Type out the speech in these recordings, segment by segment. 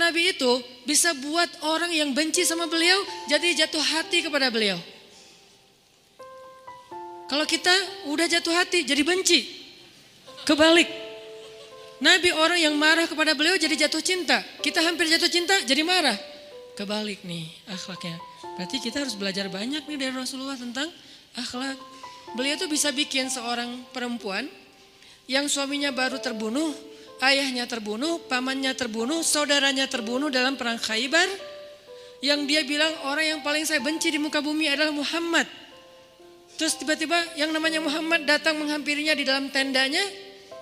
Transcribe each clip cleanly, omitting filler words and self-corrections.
Nabi itu bisa buat orang yang benci sama beliau jadi jatuh hati kepada beliau. Kalau kita udah jatuh hati jadi benci. Kebalik. Nabi orang yang marah kepada beliau jadi jatuh cinta. Kita hampir jatuh cinta jadi marah. Kebalik nih akhlaknya. Berarti kita harus belajar banyak nih dari Rasulullah tentang akhlak. Beliau tuh bisa bikin seorang perempuan yang suaminya baru terbunuh, ayahnya terbunuh, pamannya terbunuh, saudaranya terbunuh dalam perang Khaybar. Yang dia bilang orang yang paling saya benci di muka bumi adalah Muhammad. Terus tiba-tiba yang namanya Muhammad datang menghampirinya di dalam tendanya,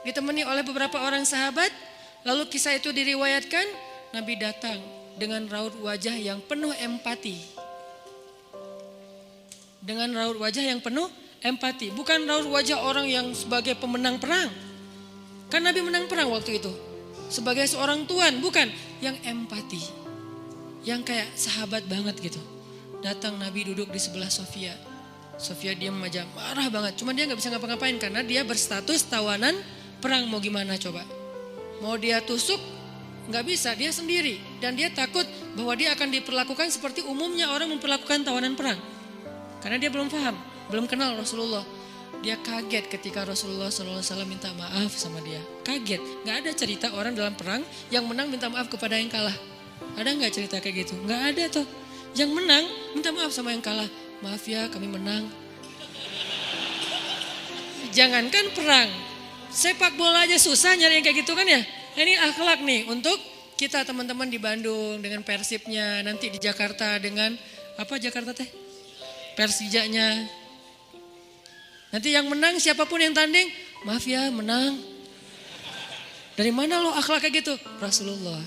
ditemani oleh beberapa orang sahabat. Lalu kisah itu diriwayatkan, Nabi datang dengan raut wajah yang penuh empati. Dengan raut wajah yang penuh empati, bukan raut wajah orang yang sebagai pemenang perang. Kan Nabi menang perang waktu itu. Sebagai seorang tuan, bukan. Yang empati. Yang kayak sahabat banget gitu. Datang Nabi duduk di sebelah Sofia. Sofia diam aja, marah banget. Cuma dia gak bisa ngapa-ngapain karena dia berstatus tawanan perang. Mau gimana coba? Mau dia tusuk? Gak bisa, dia sendiri. Dan dia takut bahwa dia akan diperlakukan seperti umumnya orang memperlakukan tawanan perang. Karena dia belum paham. Belum kenal Rasulullah. Dia kaget ketika Rasulullah SAW minta maaf sama dia. Kaget. Gak ada cerita orang dalam perang yang menang minta maaf kepada yang kalah. Ada gak cerita kayak gitu? Gak ada tuh. Yang menang minta maaf sama yang kalah. Maaf ya kami menang. Jangankan perang. Sepak bola aja susah nyari yang kayak gitu kan ya. Nah, ini akhlak nih untuk kita teman-teman di Bandung dengan Persibnya. Nanti di Jakarta dengan apa Jakarta teh? Persijanya. Nanti yang menang siapapun yang tanding, maaf ya menang. Dari mana lo akhlak kayak gitu? Rasulullah.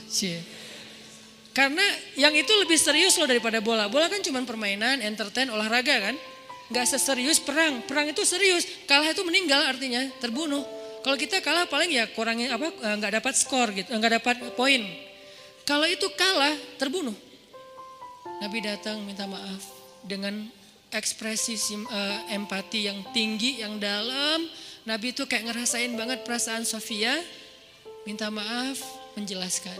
Karena yang itu lebih serius loh daripada bola. Bola kan cuma permainan, entertain, olahraga kan. Gak seserius perang. Perang itu serius. Kalah itu meninggal artinya terbunuh. Kalau kita kalah paling ya kurangnya apa? Gak dapat skor gitu, gak dapat poin. Kalau itu kalah terbunuh. Nabi datang minta maaf dengan ekspresi empati yang tinggi, yang dalam. Nabi itu kayak ngerasain banget perasaan Sofia. Minta maaf, menjelaskan.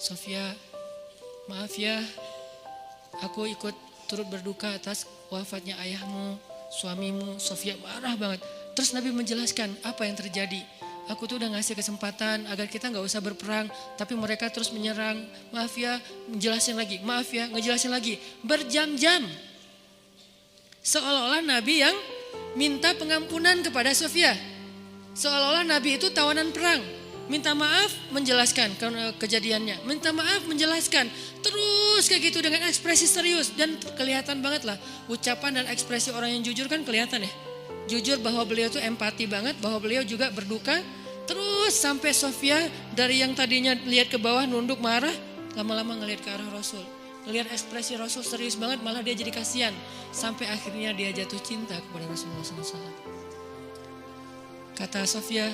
Sofia, maaf ya, aku ikut turut berduka atas wafatnya ayahmu, suamimu. Sofia marah banget. Terus Nabi menjelaskan apa yang terjadi. Aku tuh udah ngasih kesempatan agar kita gak usah berperang. Tapi mereka terus menyerang. Maaf ya, ngejelasin lagi. Maaf ya, ngejelasin lagi. Berjam-jam. Seolah-olah Nabi yang minta pengampunan kepada Sofia. Seolah-olah Nabi itu tawanan perang. Minta maaf, menjelaskan kejadiannya. Minta maaf, menjelaskan. Terus kayak gitu dengan ekspresi serius. Dan kelihatan banget lah. Ucapan dan ekspresi orang yang jujur kan kelihatan ya. Jujur bahwa beliau tuh empati banget. Bahwa beliau juga berduka. Terus sampai Sofia dari yang tadinya lihat ke bawah nunduk marah. Lama-lama ngelihat ke arah Rasul. Lihat ekspresi Rasul serius banget, malah dia jadi kasihan. Sampai akhirnya dia jatuh cinta kepada Rasulullah SAW. Kata Sofia,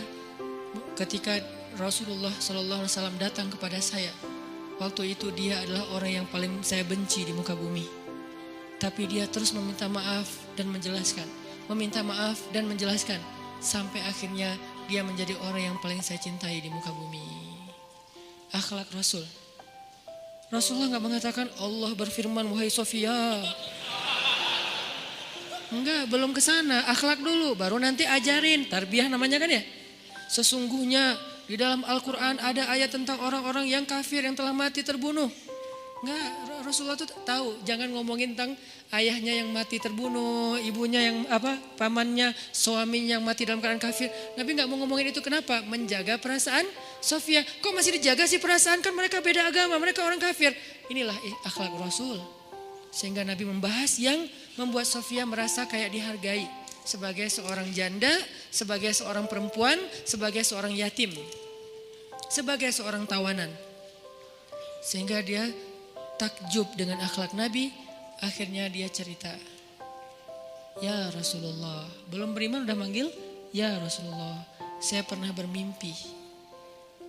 ketika Rasulullah SAW datang kepada saya, waktu itu dia adalah orang yang paling saya benci di muka bumi. Tapi dia terus meminta maaf dan menjelaskan. Meminta maaf dan menjelaskan. Sampai akhirnya dia menjadi orang yang paling saya cintai di muka bumi. Akhlak Rasul. Rasulullah gak mengatakan Allah berfirman wahai Sofia. Enggak, belum ke sana. Akhlak dulu, baru nanti ajarin. Tarbiyah namanya kan ya. Sesungguhnya di dalam Al-Quran ada ayat tentang orang-orang yang kafir yang telah mati terbunuh. Enggak, Rasulullah tuh tahu. Jangan ngomongin tentang ayahnya yang mati terbunuh, ibunya yang pamannya, suaminya yang mati dalam keadaan kafir. Nabi gak mau ngomongin itu, kenapa? Menjaga perasaan Sofia. Kok masih dijaga sih perasaan? Kan mereka beda agama, mereka orang kafir. Inilah akhlak Rasul. Sehingga Nabi membahas yang membuat Sofia merasa kayak dihargai. Sebagai seorang janda, sebagai seorang perempuan, sebagai seorang yatim. Sebagai seorang tawanan. Sehingga dia takjub dengan akhlak Nabi. Akhirnya dia cerita, ya Rasulullah, belum beriman udah manggil, ya Rasulullah, saya pernah bermimpi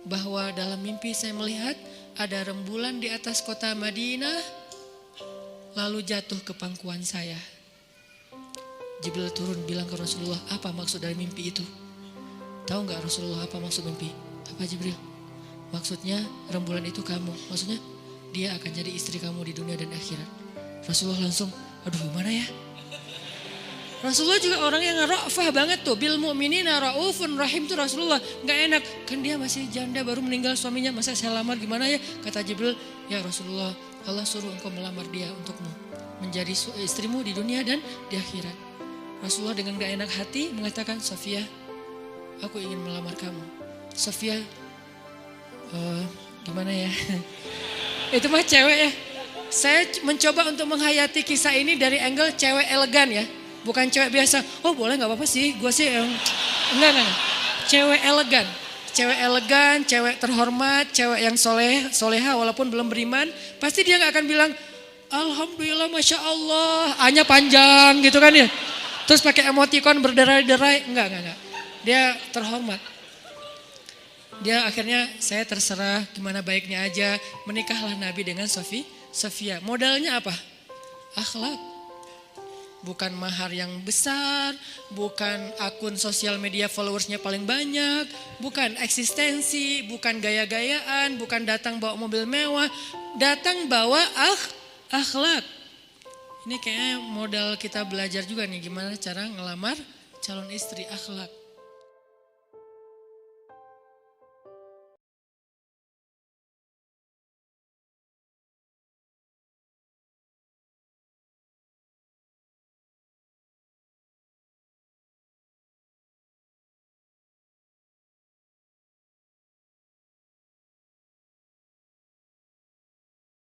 bahwa dalam mimpi saya melihat ada rembulan di atas kota Madinah, lalu jatuh ke pangkuan saya. Jibril turun bilang ke Rasulullah, apa maksud dari mimpi itu? Tahu gak Rasulullah apa maksud mimpi? Apa Jibril? Maksudnya rembulan itu kamu. Maksudnya dia akan jadi istri kamu di dunia dan akhirat. Rasulullah langsung, aduh gimana ya? Rasulullah juga orang yang ra'fah banget tuh. Bil mu'minina ra'ufun rahim tuh Rasulullah. Gak enak. Kan dia masih janda baru meninggal suaminya. Masa saya lamar gimana ya? Kata Jibril, ya Rasulullah Allah suruh engkau melamar dia untukmu. Menjadi istrimu di dunia dan di akhirat. Rasulullah dengan gak enak hati mengatakan, Sofia aku ingin melamar kamu. Sofia gimana ya? Itu mah cewek ya. Saya mencoba untuk menghayati kisah ini dari angle cewek elegan ya. Bukan cewek biasa, oh boleh gak apa-apa sih, gue sih enggak. Cewek elegan, cewek terhormat, cewek yang soleha walaupun belum beriman. Pasti dia gak akan bilang, Alhamdulillah Masya Allah, A-nya panjang gitu kan ya. Terus pakai emoticon berderai-derai, enggak. Dia terhormat. Dia akhirnya saya terserah gimana baiknya aja, menikahlah Nabi dengan Sofia. Modalnya apa? Akhlak. Bukan mahar yang besar, bukan akun sosial media followersnya paling banyak, bukan eksistensi, bukan gaya-gayaan, bukan datang bawa mobil mewah, datang bawa akhlak. Ini kayaknya modal kita belajar juga nih gimana cara ngelamar calon istri, akhlak.